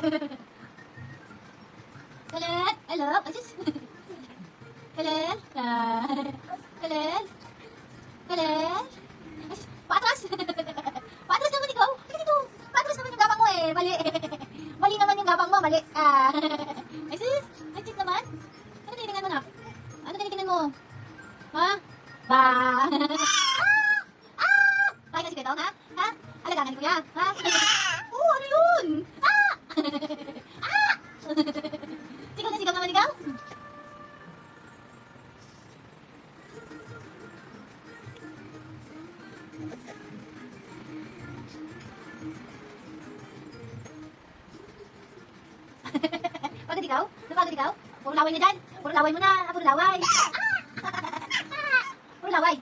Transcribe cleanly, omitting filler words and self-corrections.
Kulit. Hello. Ay, sus. Kulit. Kulit. Kulit. Ay, paatras. Paatras naman ikaw. Halika dito. Paatras naman yung gabang mo eh. Mali. Mali naman yung gabang mo. Mali. Ay, sus. Ay, sus naman. Ano tinitingnan mo na? Ano tinitingnan mo? Ha? Ba. Kaya kasi kita, ha? Ha? Alagaan ni kuya, ha? Ano yun? Sigaw na sigaw naman ikaw? Pagod ikaw? Napagod ikaw? Puro laway na dyan. Puro laway mo na. Puro laway. Puro laway.